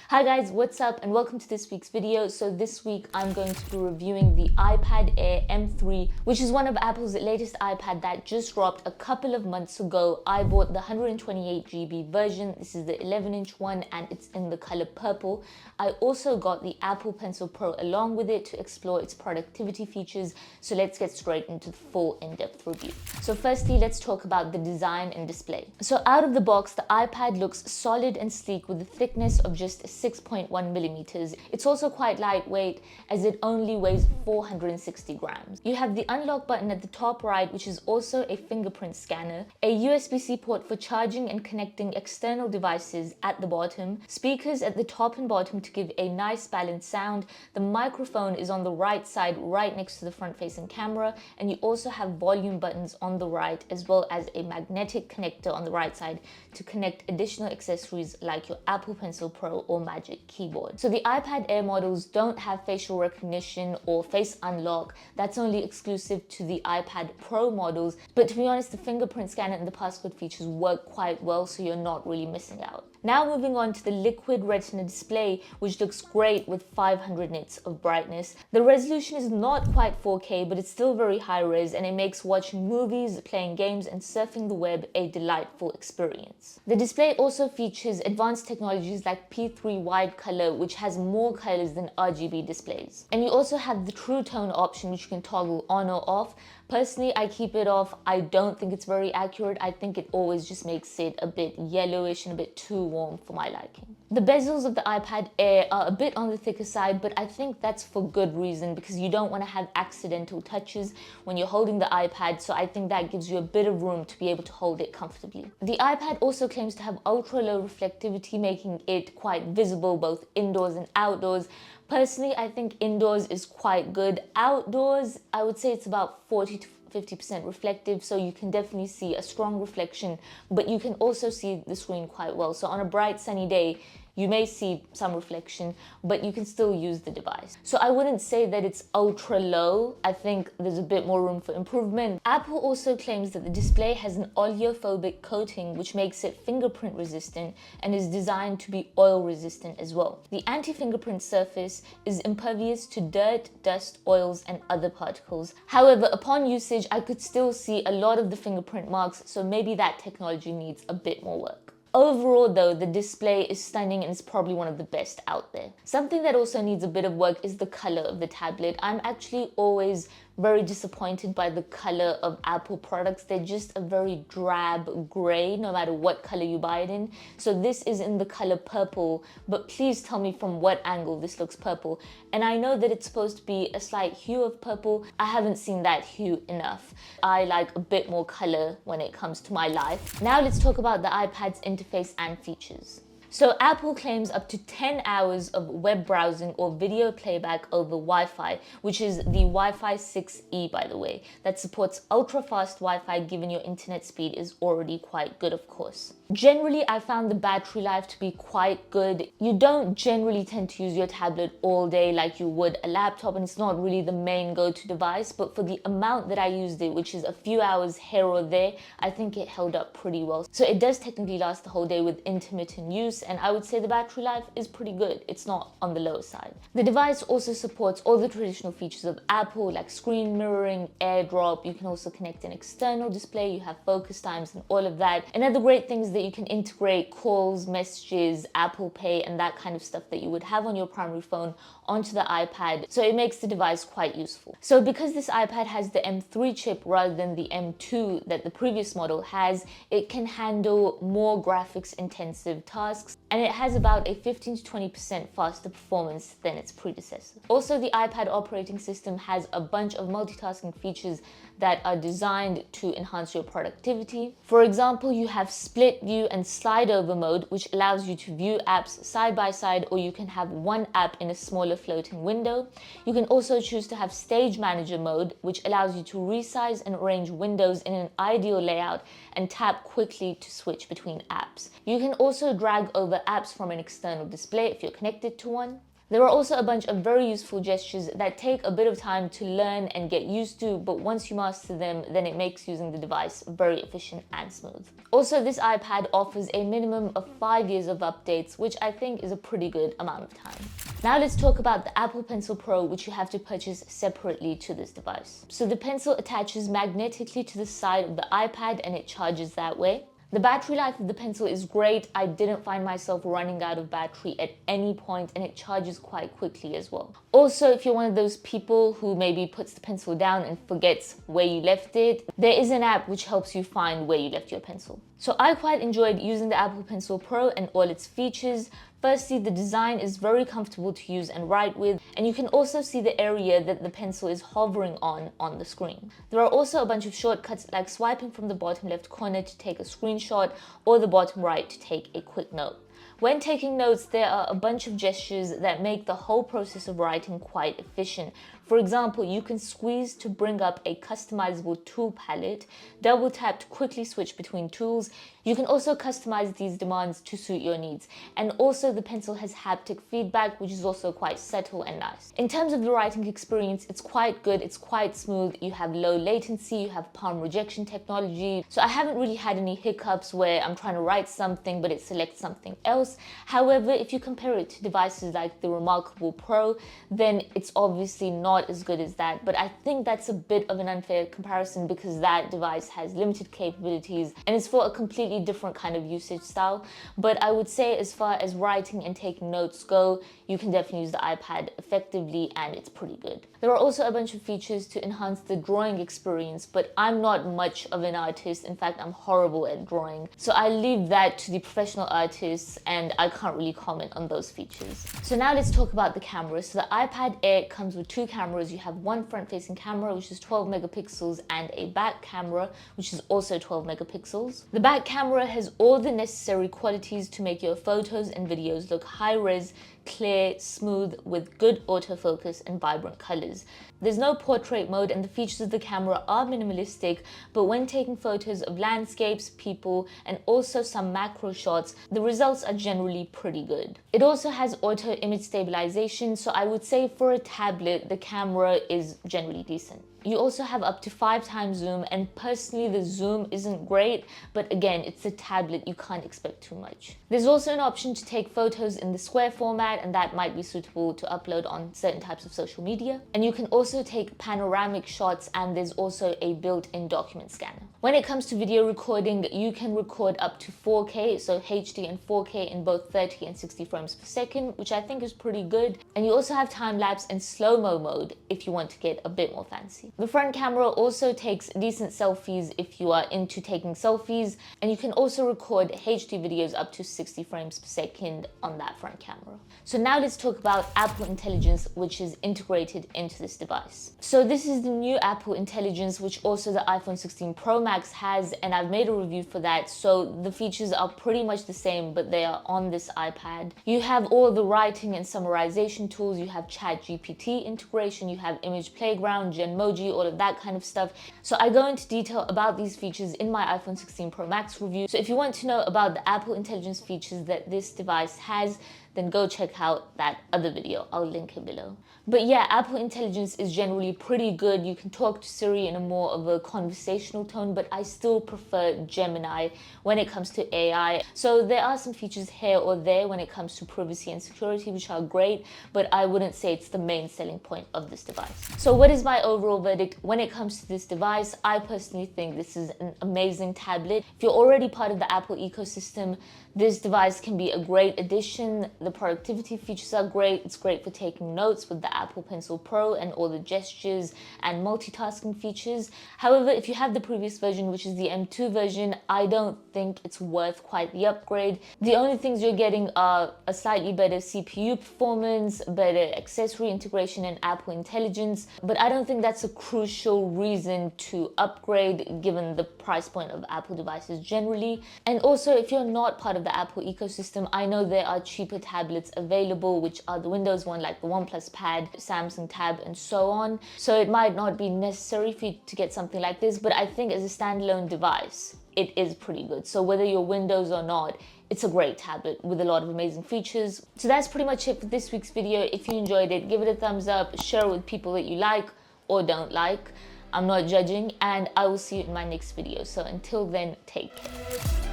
Hi guys, what's up and welcome to this week's video. So this week I'm going to be reviewing the iPad Air M3, which is one of Apple's latest iPad that just dropped a couple of months ago. I bought the 128GB version. This is the 11-inch one and it's in the color purple. I also got the Apple Pencil Pro along with it to explore its productivity features. So let's get straight into the full in-depth review. So firstly, let's talk about the design and display. So out of the box, the iPad looks solid and sleek with a thickness of just 6.1 millimeters. It's also quite lightweight as it only weighs 460 grams. You have the unlock button at the top right, which is also a fingerprint scanner, a USB-C port for charging and connecting external devices at the bottom, speakers at the top and bottom to give a nice balanced sound. The microphone is on the right side, right next to the front-facing camera, and you also have volume buttons on the right, as well as a magnetic connector on the right side to connect additional accessories like your Apple Pencil Pro or Magic Keyboard. So the iPad Air models don't have facial recognition or face unlock. That's only exclusive to the iPad Pro models. But to be honest, the fingerprint scanner and the passcode features work quite well, so you're not really missing out. Now moving on to the liquid Retina display, which looks great with 500 nits of brightness. The resolution is not quite 4K, but it's still very high res, and it makes watching movies, playing games, and surfing the web a delightful experience. The display also features advanced technologies like P3 wide color, which has more colors than RGB displays. And you also have the True Tone option, which you can toggle on or off. Personally, I keep it off. I don't think it's very accurate. I think it always just makes it a bit yellowish and a bit too warm for my liking. The bezels of the iPad Air are a bit on the thicker side, but I think that's for good reason because you don't want to have accidental touches when you're holding the iPad, so I think that gives you a bit of room to be able to hold it comfortably. The iPad also claims to have ultra low reflectivity, making it quite visible both indoors and outdoors. Personally, I think indoors is quite good. Outdoors, I would say it's about 40 to 50% reflective, so you can definitely see a strong reflection, but you can also see the screen quite well. So on a bright sunny day, you may see some reflection, but you can still use the device. So I wouldn't say that it's ultra low. I think there's a bit more room for improvement. Apple also claims that the display has an oleophobic coating, which makes it fingerprint resistant and is designed to be oil resistant as well. The anti-fingerprint surface is impervious to dirt, dust, oils, and other particles. However, upon usage, I could still see a lot of the fingerprint marks, so maybe that technology needs a bit more work. Overall though, the display is stunning and it's probably one of the best out there. Something that also needs a bit of work is the color of the tablet. I'm actually always very disappointed by the color of Apple products. They're just a very drab gray, no matter what color you buy it in. So this is in the color purple, but please tell me from what angle this looks purple. And I know that it's supposed to be a slight hue of purple. I haven't seen that hue enough. I like a bit more color when it comes to my life. Now let's talk about the iPad's interface and features. So Apple claims up to 10 hours of web browsing or video playback over Wi-Fi, which is the Wi-Fi 6E, by the way, that supports ultra-fast Wi-Fi given your internet speed is already quite good, of course. Generally, I found the battery life to be quite good. You don't generally tend to use your tablet all day like you would a laptop, and it's not really the main go-to device, but for the amount that I used it, which is a few hours here or there, I think it held up pretty well. So it does technically last the whole day with intermittent use, and I would say the battery life is pretty good. It's not on the low side. The device also supports all the traditional features of Apple, like screen mirroring, AirDrop. You can also connect an external display. You have focus times and all of that. Another great thing is that you can integrate calls, messages, Apple Pay, and that kind of stuff that you would have on your primary phone onto the iPad. So it makes the device quite useful. So because this iPad has the M3 chip rather than the M2 that the previous model has, it can handle more graphics intensive tasks, and it has about a 15 to 20% faster performance than its predecessor. Also, the iPad operating system has a bunch of multitasking features that are designed to enhance your productivity. For example, you have split view and slide over mode, which allows you to view apps side by side, or you can have one app in a smaller floating window. You can also choose to have stage manager mode, which allows you to resize and arrange windows in an ideal layout and tap quickly to switch between apps. You can also drag over apps from an external display if you're connected to one. There are also a bunch of very useful gestures that take a bit of time to learn and get used to, but once you master them, then it makes using the device very efficient and smooth. Also, this iPad offers a minimum of 5 years of updates, which I think is a pretty good amount of time. Now let's talk about the Apple Pencil Pro, which you have to purchase separately to this device. So the pencil attaches magnetically to the side of the iPad and it charges that way. The battery life of the pencil is great. I didn't find myself running out of battery at any point, and it charges quite quickly as well. Also, if you're one of those people who maybe puts the pencil down and forgets where you left it, there is an app which helps you find where you left your pencil. So I quite enjoyed using the Apple Pencil Pro and all its features. Firstly, the design is very comfortable to use and write with, and you can also see the area that the pencil is hovering on the screen. There are also a bunch of shortcuts like swiping from the bottom left corner to take a screenshot or the bottom right to take a quick note. When taking notes, there are a bunch of gestures that make the whole process of writing quite efficient. For example, you can squeeze to bring up a customizable tool palette, double tap to quickly switch between tools. You can also customize these demands to suit your needs. And also the pencil has haptic feedback, which is also quite subtle and nice. In terms of the writing experience, it's quite good, it's quite smooth. You have low latency, you have palm rejection technology. So I haven't really had any hiccups where I'm trying to write something, but it selects something else. However, if you compare it to devices like the Remarkable Pro, then it's obviously not as good as that, but I think that's a bit of an unfair comparison because that device has limited capabilities and is for a completely different kind of usage style. But I would say as far as writing and taking notes go, you can definitely use the iPad effectively and it's pretty good. There are also a bunch of features to enhance the drawing experience, but I'm not much of an artist. In fact, I'm horrible at drawing. So I leave that to the professional artists and I can't really comment on those features. So now let's talk about the camera. So the iPad Air comes with two cameras. You have one front-facing camera, which is 12 megapixels, and a back camera, which is also 12 megapixels. The back camera has all the necessary qualities to make your photos and videos look high-res, clear, smooth, with good autofocus and vibrant colors. There's no portrait mode and the features of the camera are minimalistic, but when taking photos of landscapes, people, and also some macro shots, the results are generally pretty good. It also has auto image stabilization, so I would say for a tablet, the camera is generally decent. You also have up to 5 times zoom, and personally the zoom isn't great, but again, it's a tablet, you can't expect too much. There's also an option to take photos in the square format, and that might be suitable to upload on certain types of social media. And you can also take panoramic shots, and there's also a built-in document scanner. When it comes to video recording, you can record up to 4K, so HD and 4K in both 30 and 60 frames per second, which I think is pretty good. And you also have time-lapse and slow-mo mode if you want to get a bit more fancy. The front camera also takes decent selfies if you are into taking selfies, and you can also record HD videos up to 60 frames per second on that front camera. So now let's talk about Apple Intelligence, which is integrated into this device. So this is the new Apple Intelligence, which also the iPhone 16 Pro Max has, and I've made a review for that. So the features are pretty much the same, but they are on this iPad. You have all the writing and summarization tools, you have ChatGPT integration, you have Image Playground, Genmoji, all of that kind of stuff. So I go into detail about these features in my iPhone 16 Pro Max review. So if you want to know about the Apple Intelligence features that this device has, then go check out that other video. I'll link it below. But yeah, Apple Intelligence is generally pretty good. You can talk to Siri in a more of a conversational tone, but I still prefer Gemini when it comes to AI. So there are some features here or there when it comes to privacy and security, which are great, but I wouldn't say it's the main selling point of this device. So what is my overall verdict when it comes to this device? I personally think this is an amazing tablet. If you're already part of the Apple ecosystem, this device can be a great addition. The productivity features are great. It's great for taking notes with the Apple Pencil Pro and all the gestures and multitasking features. However, if you have the previous version, which is the M2 version, I don't think it's worth quite the upgrade. The only things you're getting are a slightly better CPU performance, better accessory integration, and Apple Intelligence, but I don't think that's a crucial reason to upgrade given the price point of Apple devices generally. And also, if you're not part of the Apple ecosystem, I know there are cheaper tablets available, which are the Windows one, like the OnePlus Pad, Samsung Tab, and so on. So it might not be necessary for you to get something like this, but I think as a standalone device, it is pretty good. So whether you're Windows or not, it's a great tablet with a lot of amazing features. So that's pretty much it for this week's video. If you enjoyed it, give it a thumbs up, share it with people that you like or don't like. I'm not judging, and I will see you in my next video. So until then, take care.